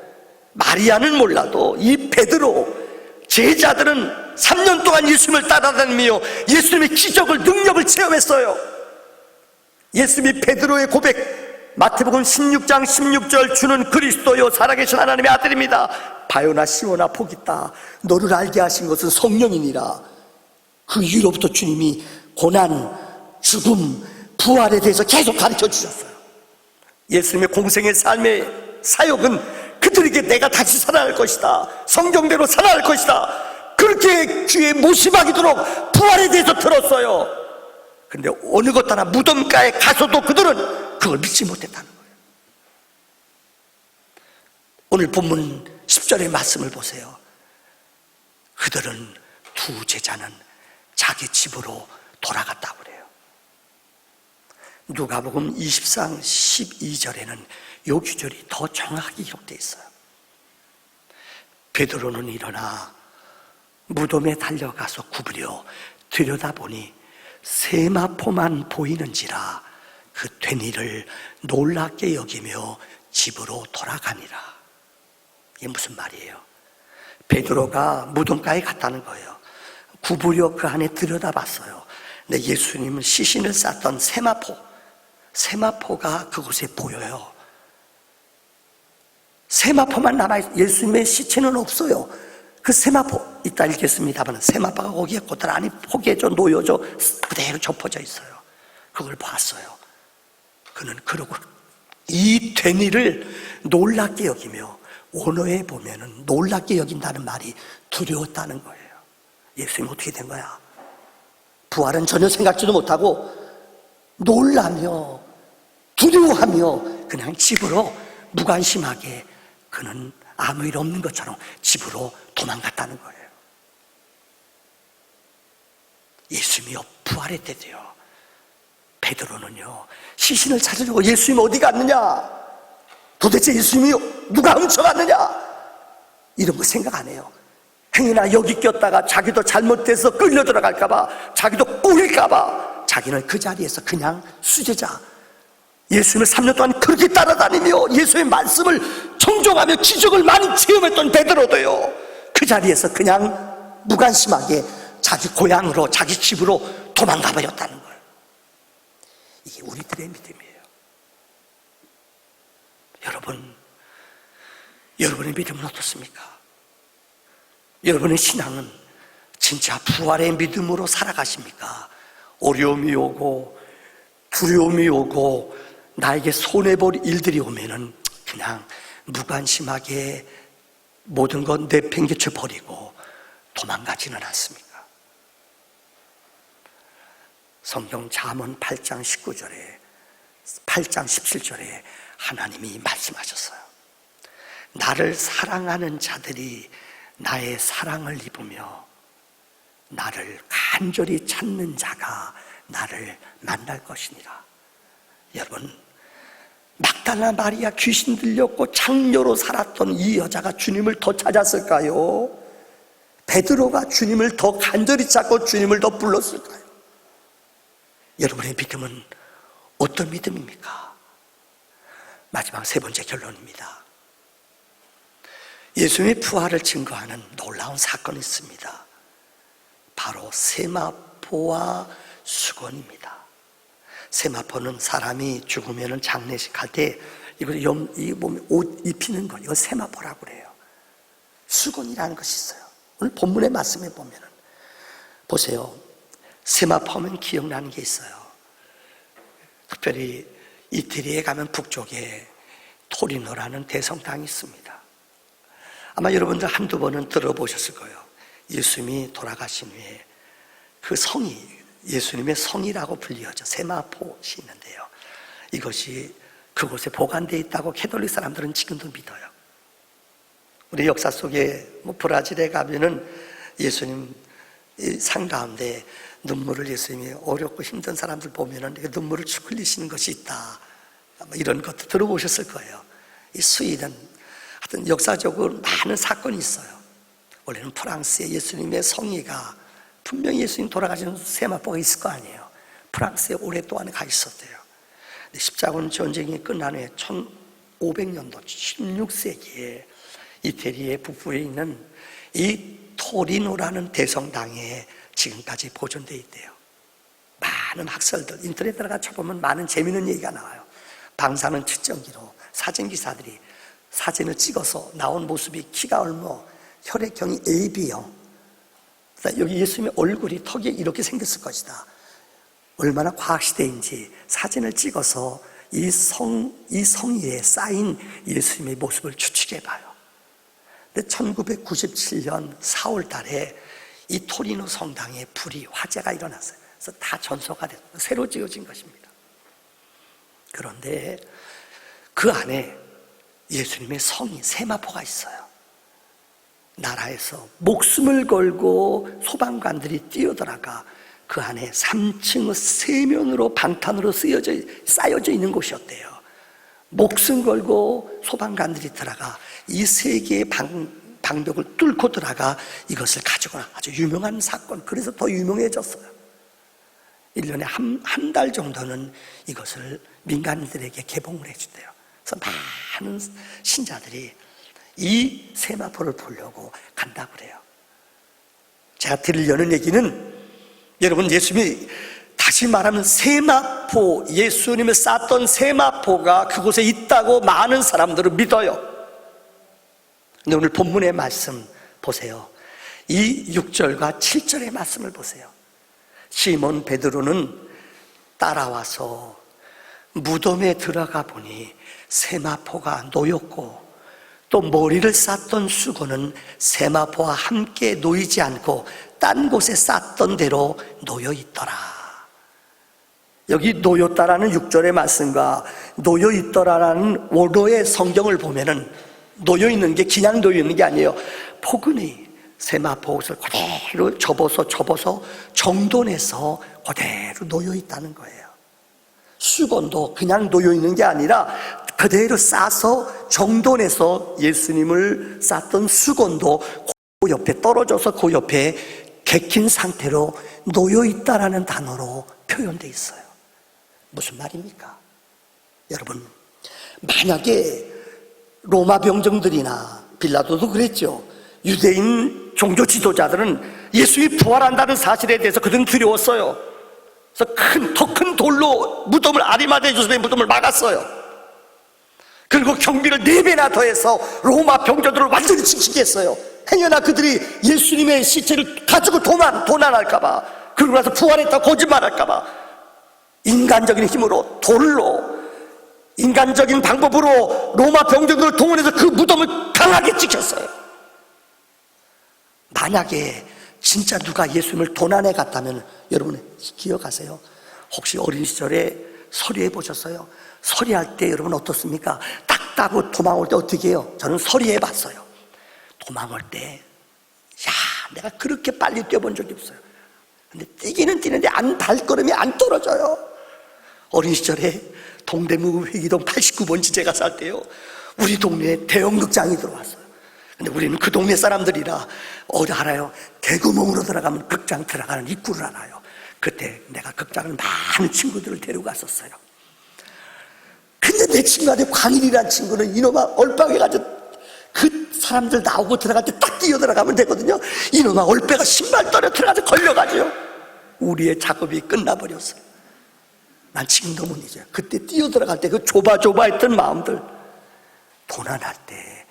마리아는 몰라도 이 베드로 제자들은 3년 동안 예수님을 따라다니며 예수님의 기적을, 능력을 체험했어요. 예수님이 베드로의 고백, 마태복음 16장 16절, 주는 그리스도요 살아계신 하나님의 아들입니다. 바요나 시모나 포기다, 너를 알게 하신 것은 성령이니라. 그 이후로부터 주님이 고난, 죽음, 부활에 대해서 계속 가르쳐 주셨어요. 예수님의 공생의 삶의 사역은 그들에게 내가 다시 살아날 것이다, 성경대로 살아날 것이다, 그렇게 귀에 못이 박이도록 부활에 대해서 들었어요. 그런데 어느 것 하나 무덤가에 가서도 그들은 그걸 믿지 못했다는 거예요. 오늘 본문 10절의 말씀을 보세요. 그들은 두 제자는 자기 집으로 돌아갔다고 그래요. 누가복음 20장 12절에는 이 구절이 더 정확하게 기록되어 있어요. 베드로는 일어나 무덤에 달려가서 구부려 들여다보니 세마포만 보이는지라 그 된 일을 놀랍게 여기며 집으로 돌아가니라. 이게 무슨 말이에요? 베드로가 무덤가에 갔다는 거예요. 구부려 그 안에 들여다봤어요. 근데 예수님은 시신을 쌌던 세마포가 그곳에 보여요. 세마포만 남아있어요. 예수님의 시체는 없어요. 그 세마포, 이따 읽겠습니다만 세마포가 거기에 고스란히 포개져 놓여져 그대로 접어져 있어요. 그걸 봤어요. 그는 그러고 이 된 일을 놀랍게 여기며, 원어에 보면은 놀랍게 여긴다는 말이 두려웠다는 거예요. 예수님 어떻게 된 거야? 부활은 전혀 생각지도 못하고 놀라며 두려워하며 그냥 집으로 무관심하게, 그는 아무 일 없는 것처럼 집으로 도망갔다는 거예요. 예수님이 부활했대요. 베드로는요, 시신을 찾으려고 예수님 어디 갔느냐, 도대체 예수님이 누가 훔쳐갔느냐, 이런 거 생각 안 해요. 행여나 여기 꼈다가 자기도 잘못돼서 끌려 들어갈까봐, 자기도 꼬일까봐 자기는 그 자리에서 그냥 수제자, 예수님을 3년 동안 그렇게 따라다니며 예수의 말씀을 청종하며 기적을 많이 체험했던 베드로도요, 그 자리에서 그냥 무관심하게 자기 고향으로, 자기 집으로 도망가 버렸다는 거예요. 이게 우리들의 믿음이에요. 여러분의 믿음은 어떻습니까? 여러분의 신앙은 진짜 부활의 믿음으로 살아가십니까? 어려움이 오고 두려움이 오고 나에게 손해볼 일들이 오면은 그냥 무관심하게 모든 것 내팽개쳐 버리고 도망가지는 않습니까? 성경 잠언 8장 19절에 8장 17절에 하나님이 말씀하셨어요. 나를 사랑하는 자들이 나의 사랑을 입으며 나를 간절히 찾는 자가 나를 만날 것이니라. 여러분, 막달라 마리아 귀신 들렸고 장녀로 살았던 이 여자가 주님을 더 찾았을까요? 베드로가 주님을 더 간절히 찾고 주님을 더 불렀을까요? 여러분의 믿음은 어떤 믿음입니까? 마지막 세 번째 결론입니다. 예수님의 부활을 증거하는 놀라운 사건이 있습니다. 바로 세마포와 수건입니다. 세마포는 사람이 죽으면 장례식 할 때 이 몸에 옷 입히는 거, 이거 세마포라고 그래요. 수건이라는 것이 있어요. 오늘 본문의 말씀에 보면은 보세요. 세마포하면 기억나는 게 있어요. 특별히 이태리에 가면 북쪽에 토리노라는 대성당이 있습니다. 아마 여러분들 한두 번은 들어보셨을 거예요. 예수님이 돌아가신 후에 그 성이 예수님의 성이라고 불리어져 세마포시 있는데요. 이것이 그곳에 보관되어 있다고 캐톨릭 사람들은 지금도 믿어요. 우리 역사 속에 브라질에 가면은 예수님 상 가운데 눈물을 예수님이 어렵고 힘든 사람들 보면은 눈물을 축 흘리시는 것이 있다. 이런 것도 들어보셨을 거예요. 이 스웨덴 하여튼 역사적으로 많은 사건이 있어요. 원래는 프랑스에 예수님의 성의가 분명히 예수님 돌아가신 세마포가 있을 거 아니에요. 프랑스에 오랫동안 가 있었대요. 십자군 전쟁이 끝난 후에 1500년도 16세기에 이태리의 북부에 있는 이 토리노라는 대성당에 지금까지 보존되어 있대요. 많은 학설들, 인터넷 들어가 쳐보면 많은 재미있는 얘기가 나와요. 방사능 측정기로 사진기사들이 사진을 찍어서 나온 모습이 키가 얼마, 혈액형이 AB형, 여기 예수님의 얼굴이 턱이 이렇게 생겼을 것이다. 얼마나 과학시대인지 사진을 찍어서 이 성의에 쌓인 예수님의 모습을 추측해봐요. 근데 1997년 4월 달에 이 토리노 성당에 불이, 화재가 일어났어요. 그래서 다 전소가 됐어요. 새로 지어진 것입니다. 그런데 그 안에 예수님의 성이 세마포가 있어요. 나라에서 목숨을 걸고 소방관들이 뛰어들어가 그 안에 3층 세면으로 방탄으로 쌓여져 있는 곳이었대요. 목숨 걸고 소방관들이 들어가 이 세 개의 방벽을 뚫고 들어가 이것을 가지고 아주 유명한 사건, 그래서 더 유명해졌어요. 1년에 한 달 정도는 이것을 민간인들에게 개봉을 해준대요. 그래서 많은 신자들이 이 세마포를 보려고 간다고 그래요. 제가 드리려는 얘기는 여러분, 예수님이 다시 말하면 세마포, 예수님이 쌓았던 세마포가 그곳에 있다고 많은 사람들은 믿어요. 근데 오늘 본문의 말씀 보세요. 이 6절과 7절의 말씀을 보세요. 시몬 베드로는 따라와서 무덤에 들어가 보니 세마포가 놓였고 또 머리를 쌌던 수건은 세마포와 함께 놓이지 않고 딴 곳에 쌌던 대로 놓여 있더라. 여기 놓였다라는 6절의 말씀과 놓여 있더라라는 원어의 성경을 보면은 놓여 있는 게 그냥 놓여 있는 게 아니에요. 포근히 세마포 옷을 그대로 접어서 정돈해서 그대로 놓여 있다는 거예요. 수건도 그냥 놓여 있는 게 아니라 그대로 싸서 정돈해서 예수님을 쌌던 수건도 그 옆에 떨어져서 그 옆에 개킨 상태로 놓여 있다라는 단어로 표현되어 있어요. 무슨 말입니까? 여러분, 만약에 로마 병정들이나 빌라도도 그랬죠. 유대인 종교 지도자들은 예수님이 부활한다는 사실에 대해서 그들은 두려웠어요. 그래서 더 큰 돌로 무덤을, 아리마대 요셉의 무덤을 막았어요. 그리고 경비를 4배나 더해서 로마 병정들을 완전히 지키게 했어요. 행여나 그들이 예수님의 시체를 가지고 도난할까봐, 그러고 나서 부활했다고 거짓말할까봐 인간적인 힘으로, 돌로, 인간적인 방법으로 로마 병정들을 동원해서 그 무덤을 강하게 지켰어요. 만약에 진짜 누가 예수님을 도난해 갔다면 여러분 기억하세요? 혹시 어린 시절에 서리해 보셨어요? 서리할 때 여러분 어떻습니까? 딱 따고 도망올 때 어떻게 해요? 저는 서리해 봤어요. 도망올 때, 내가 그렇게 빨리 뛰어본 적이 없어요. 근데 뛰기는 뛰는데 발걸음이 안 떨어져요. 어린 시절에 동대문 회기동 89번 지제가 살 때요, 우리 동네에 대형 극장이 들어왔어요. 근데 우리는 그 동네 사람들이라 어디 알아요? 개구멍으로 들어가면 극장 들어가는 입구를 알아요. 그때 내가 극장을 많은 친구들을 데리고 갔었어요. 근데 내 친구한테 광일이라는 친구는 이놈아 얼빵해가지고 그 사람들 나오고 들어갈 때 딱 뛰어 들어가면 되거든요. 이놈아 얼빼가 신발 떨어뜨려가지고 걸려가지고 우리의 작업이 끝나버렸어요. 난 지금도 못 잊어요. 그때 뛰어 들어갈 때 그 조바조바했던 마음들. 도난할 때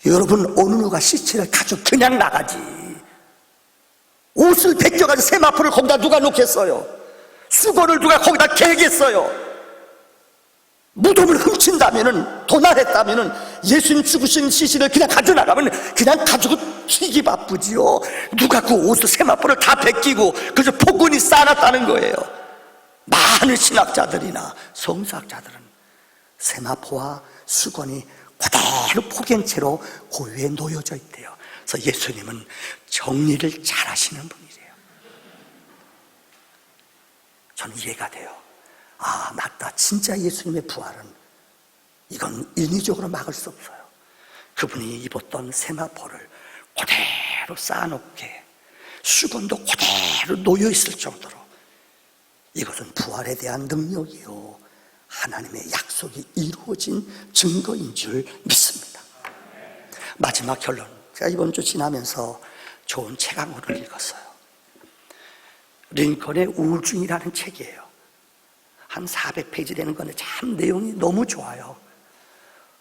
여러분 어느 누가 시체를 가지고 그냥 나가지. 옷을 벗겨가지고 세마포를 거기다 누가 놓겠어요? 수건을 누가 거기다 개겠어요? 무덤을 훔친다면은, 도난했다면은 예수님 죽으신 시신을 그냥 가져나가면 그냥 가지고 튀기 바쁘지요. 누가 그 옷을 세마포를 다 벗기고 그저 포근히 쌓아놨다는 거예요. 많은 신학자들이나 성사학자들은 세마포와 수건이 그대로 포갠 채로 고유에 놓여져 있대요. 그래서 예수님은 정리를 잘 하시는 분이래요. 저는 이해가 돼요. 맞다. 진짜 예수님의 부활은 이건 인위적으로 막을 수 없어요. 그분이 입었던 세마포를 그대로 쌓아놓게, 수건도 그대로 놓여있을 정도로 이것은 부활에 대한 능력이요, 하나님의 약속이 이루어진 증거인 줄 믿습니다. 마지막 결론, 제가 이번 주 지나면서 좋은 책 한 권을 읽었어요. 링컨의 우울증이라는 책이에요. 한 400페이지 되는 건데 참 내용이 너무 좋아요.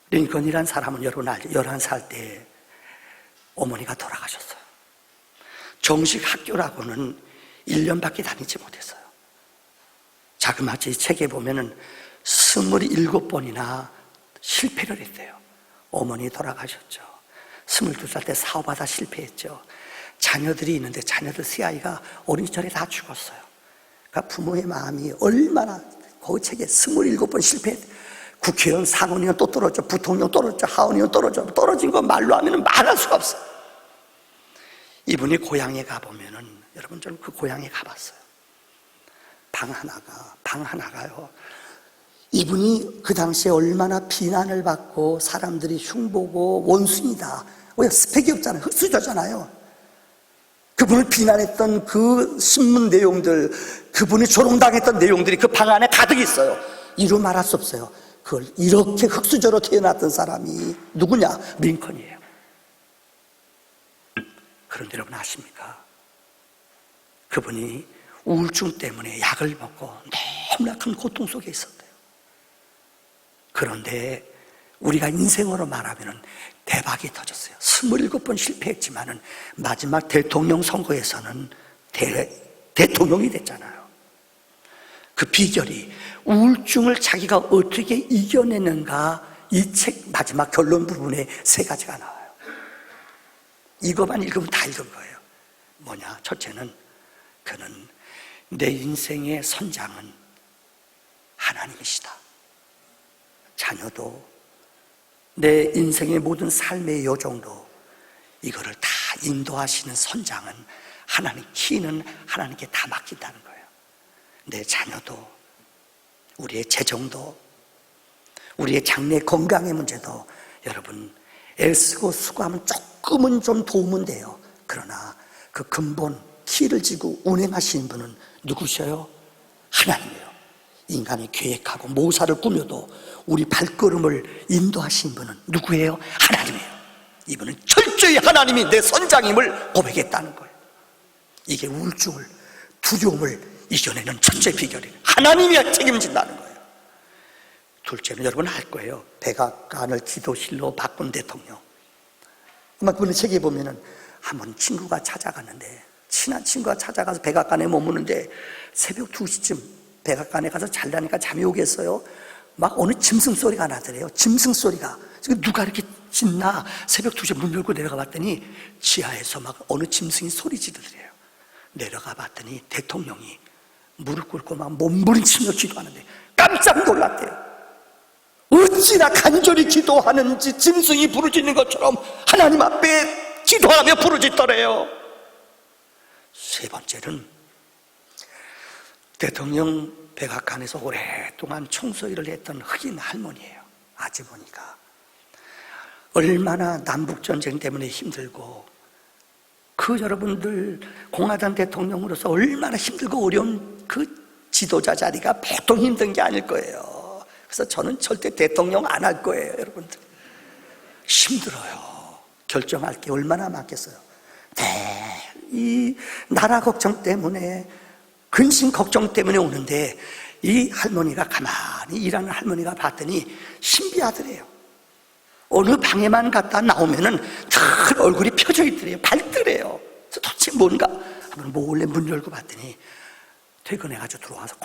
링컨이란 사람은 여러분 알죠? 11살 때 어머니가 돌아가셨어요. 정식 학교라고는 1년밖에 다니지 못했어요. 자그마치 책에 보면은 27번이나 실패를 했대요. 어머니 돌아가셨죠. 22살 때 사업하다 실패했죠. 자녀들이 있는데 자녀들 세 아이가 어린 시절에 다 죽었어요. 그러니까 부모의 마음이 얼마나, 그 책에 27번 실패했대요. 국회의원, 상원의원 또 떨어져, 부통령 떨어져, 하원의원 떨어져. 떨어진 거 말로 하면 말할 수가 없어요. 이분이 고향에 가보면은, 여러분 저는 그 고향에 가봤어요. 방 하나가요. 이분이 그 당시에 얼마나 비난을 받고 사람들이 흉보고 원숭이다. 왜? 스펙이 없잖아요. 흑수저잖아요. 그분을 비난했던 그 신문 내용들, 그분이 조롱당했던 내용들이 그 방 안에 가득 있어요. 이루 말할 수 없어요. 그걸 이렇게 흑수저로 태어났던 사람이 누구냐? 링컨이에요. 그런데 여러분 아십니까? 그분이 우울증 때문에 약을 먹고 너무나 큰 고통 속에 있었대요. 그런데 우리가 인생으로 말하면 대박이 터졌어요. 27번 실패했지만은 마지막 대통령 선거에서는 대통령이 됐잖아요. 그 비결이 우울증을 자기가 어떻게 이겨내는가, 이 책 마지막 결론 부분에 3가지가 나와요. 이것만 읽으면 다 읽은 거예요. 뭐냐? 첫째는 그는 내 인생의 선장은 하나님이시다. 자녀도 내 인생의 모든 삶의 여정도 이거를 다 인도하시는 선장은 하나님, 키는 하나님께 다 맡긴다는 거예요. 내 자녀도, 우리의 재정도, 우리의 장래 건강의 문제도 여러분 애쓰고 수고하면 조금은 좀 도움은 돼요. 그러나 그 근본 키를 쥐고 운행하시는 분은 누구셔요? 하나님이에요. 인간이 계획하고 모사를 꾸며도 우리 발걸음을 인도하신 분은 누구예요? 하나님이에요. 이분은 철저히 하나님이 내 선장임을 고백했다는 거예요. 이게 우울증을, 두려움을 이겨내는 첫째 비결이에요. 하나님이 책임진다는 거예요. 둘째는 여러분 알 거예요. 백악관을 기도실로 바꾼 대통령. 아마 그분의 책에 보면은 한번 친구가 찾아갔는데, 친한 친구가 찾아가서 백악관에 머무는데 새벽 2시쯤 백악관에 가서 잘라니까 잠이 오겠어요. 막 어느 짐승 소리가 나더래요. 짐승 소리가. 누가 이렇게 짖나? 새벽 2시에 문 열고 내려가 봤더니 지하에서 막 어느 짐승이 소리 지르더래요. 내려가 봤더니 대통령이 무릎 꿇고 막 몸부림치며 기도하는데 깜짝 놀랐대요. 어찌나 간절히 기도하는지 짐승이 부르짖는 것처럼 하나님 앞에 기도하며 부르짖더래요. 세 번째는 대통령 백악관에서 오랫동안 청소 일을 했던 흑인 할머니예요. 아주머니가 얼마나 남북전쟁 때문에 힘들고 여러분들 공화당 대통령으로서 얼마나 힘들고 어려운 그 지도자 자리가 보통 힘든 게 아닐 거예요. 그래서 저는 절대 대통령 안 할 거예요. 여러분들 힘들어요. 결정할 게 얼마나 많겠어요. 이 나라 걱정 때문에, 근심 걱정 때문에 오는데 이 할머니가 가만히 일하는 할머니가 봤더니 신비하더래요. 어느 방에만 갔다 나오면은 늘 얼굴이 펴져 있더래요. 밝더래요. 그래서 도대체 뭔가 한번 몰래 문 열고 봤더니 퇴근해가지고 들어와서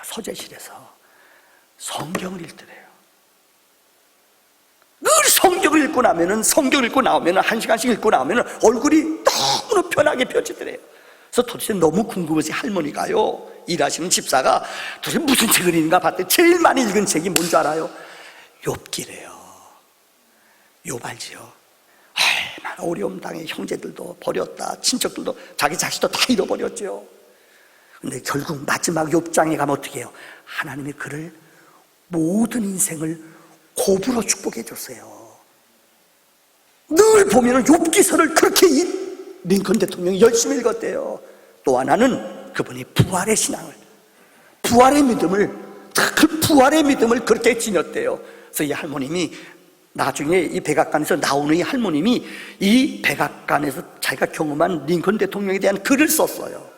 서재실에서 성경을 읽더래요. 늘 성경을 읽고 나면은, 성경을 읽고 나오면은, 1시간씩 읽고 나오면은 얼굴이 너무나 편하게 펴지더래요. 그래서 도대체 너무 궁금해서 할머니가요, 일하시는 집사가 도대체 무슨 책을 읽는가 봤더니 제일 많이 읽은 책이 뭔지 알아요? 욥기래요. 욥 알지요? 얼마나 어려움 당해 형제들도 버렸다, 친척들도 자기 자식도 다 잃어버렸죠. 근데 결국 마지막 욥장에 가면 어떻게 해요? 하나님이 그를 모든 인생을 고부로 축복해 줬어요. 늘 보면은 욥기서를 그렇게 링컨 대통령이 열심히 읽었대요. 또 하나는 그분이 부활의 신앙을, 부활의 믿음을, 그 부활의 믿음을 그렇게 지녔대요. 그래서 이 할머님이 나중에 이 백악관에서 나오는 이 할머님이 이 백악관에서 자기가 경험한 링컨 대통령에 대한 글을 썼어요.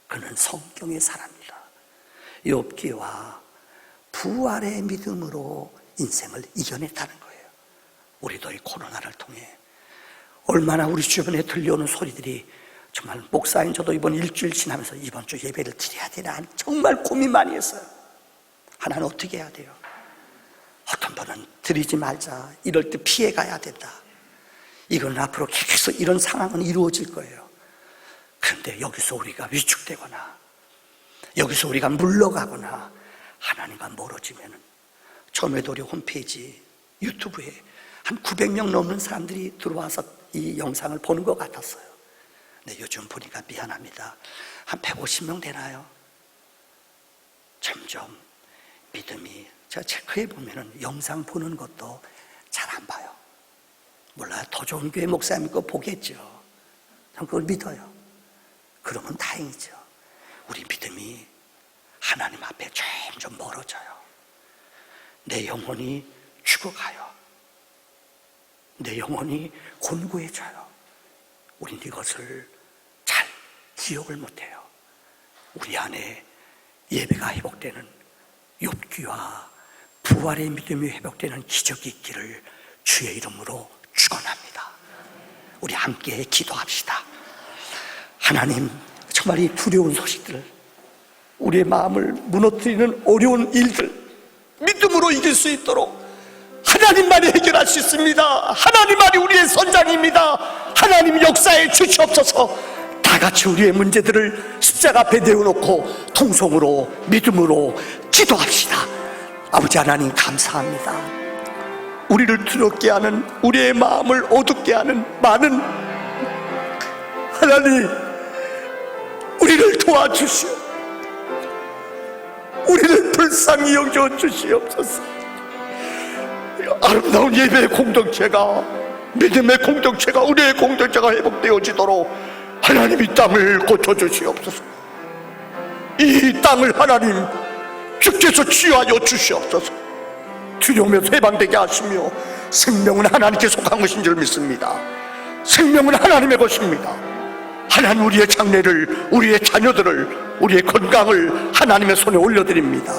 그는 성경의 사람이다. 욥기와 부활의 믿음으로 인생을 이겨냈다는 거예요. 우리도 이 코로나를 통해 얼마나 우리 주변에 들려오는 소리들이, 정말 목사인 저도 이번 일주일 지나면서 이번 주 예배를 드려야 되나 정말 고민 많이 했어요. 하나는 어떻게 해야 돼요? 어떤 분은 드리지 말자, 이럴 때 피해 가야 된다. 이건 앞으로 계속 이런 상황은 이루어질 거예요. 그런데 여기서 우리가 위축되거나 여기서 우리가 물러가거나 하나님과 멀어지면은, 처음에도 우리 홈페이지 유튜브에 한 900명 넘는 사람들이 들어와서 이 영상을 보는 것 같았어요. 근데 요즘 보니까 미안합니다. 한 150명 되나요? 점점 믿음이, 제가 체크해 보면은 영상 보는 것도 잘 안 봐요. 몰라요. 더 좋은 교회 목사님 거 보겠죠. 전 그걸 믿어요. 그러면 다행이죠. 우리 믿음이 하나님 앞에 점점 멀어져요. 내 영혼이 죽어가요. 내 영혼이 곤고해져요. 우린 이것을 잘 기억을 못해요. 우리 안에 예배가 회복되는, 욥기와 부활의 믿음이 회복되는 기적이 있기를 주의 이름으로 축원합니다. 우리 함께 기도합시다. 하나님, 정말 이 두려운 소식들, 우리의 마음을 무너뜨리는 어려운 일들 믿음으로 이길 수 있도록 하나님만이 해결할 수 있습니다. 하나님만이 우리의 선장입니다. 하나님 역사에 주시옵소서. 다 같이 우리의 문제들을 십자가 앞에 내어놓고 통성으로 믿음으로 기도합시다. 아버지 하나님, 감사합니다. 우리를 두렵게 하는, 우리의 마음을 어둡게 하는 많은, 하나님, 우리를 도와주시오. 우리를 불쌍히 여겨 주시옵소서. 아름다운 예배의 공동체가, 믿음의 공동체가, 우리의 공동체가 회복되어지도록 하나님 이 땅을 고쳐주시옵소서. 이 땅을 하나님 주께서 치유하여 주시옵소서. 두려움에서 해방되게 하시며, 생명은 하나님께 속한 것인 줄 믿습니다. 생명은 하나님의 것입니다. 하나님, 우리의 장래를, 우리의 자녀들을, 우리의 건강을 하나님의 손에 올려드립니다.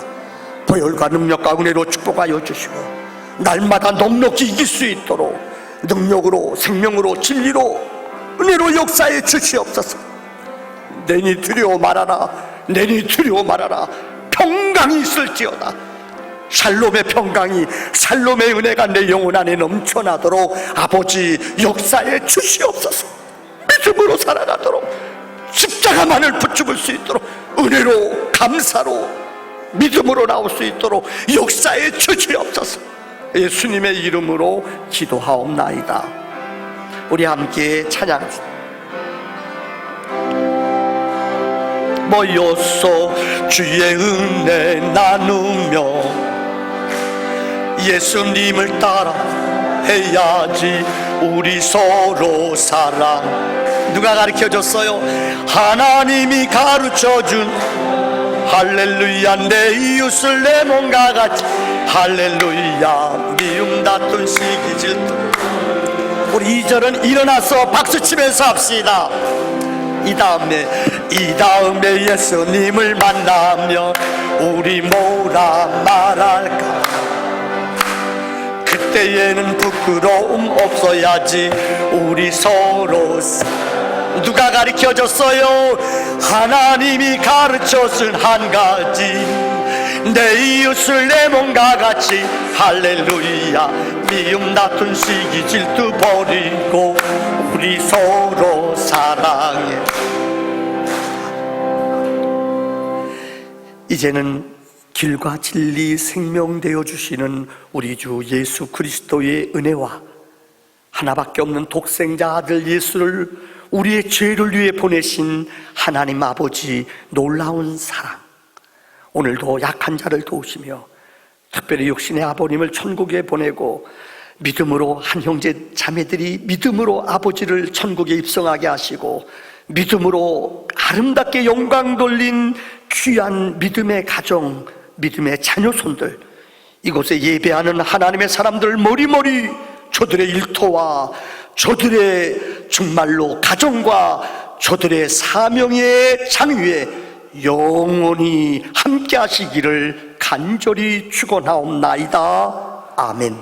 보혈과 능력과 은혜로 축복하여 주시고 날마다 넉넉히 이길 수 있도록 능력으로, 생명으로, 진리로, 은혜로 역사해 주시옵소서. 내니 두려워 말아라. 내니 두려워 말아라. 평강이 있을지어다. 샬롬의 평강이, 샬롬의 은혜가 내 영혼 안에 넘쳐나도록 아버지 역사해 주시옵소서. 믿음으로 살아가도록, 십자가만을 붙잡을 수 있도록 은혜로, 감사로 믿음으로 나올 수 있도록 역사에 주시옵소서. 예수님의 이름으로 기도하옵나이다. 우리 함께 찬양합시다. 모여서 주의 은혜 나누며 예수님을 따라 해야지. 우리 서로 사랑. 누가 가르쳐줬어요? 하나님이 가르쳐준. 할렐루야. 내 이웃을 내 몸과 같이. 할렐루야. 미움 다툰 시기 질투. 우리 2절은 일어나서 박수치면서 합시다. 이 다음에 예수님을 만나면 우리 뭐라 말할까? 그때에는 부끄러움 없어야지. 우리 서로 누가 가르쳐줬어요? 하나님이 가르쳐준 한 가지. 내 이웃을 내 몸과 같이. 할렐루야. 미움 다툰 시기 질투 버리고 우리 서로 사랑해. 이제는 길과 진리 생명 되어 주시는 우리 주 예수 그리스도의 은혜와 하나밖에 없는 독생자 아들 예수를 우리의 죄를 위해 보내신 하나님 아버지 놀라운 사랑, 오늘도 약한 자를 도우시며 특별히 육신의 아버님을 천국에 보내고 믿음으로 한 형제 자매들이 믿음으로 아버지를 천국에 입성하게 하시고 믿음으로 아름답게 영광 돌린 귀한 믿음의 가정, 믿음의 자녀손들, 이곳에 예배하는 하나님의 사람들 머리머리 저들의 일터와 저들의 정말로 가정과 저들의 사명의 장위에 영원히 함께 하시기를 간절히 축원하옵나이다. 아멘.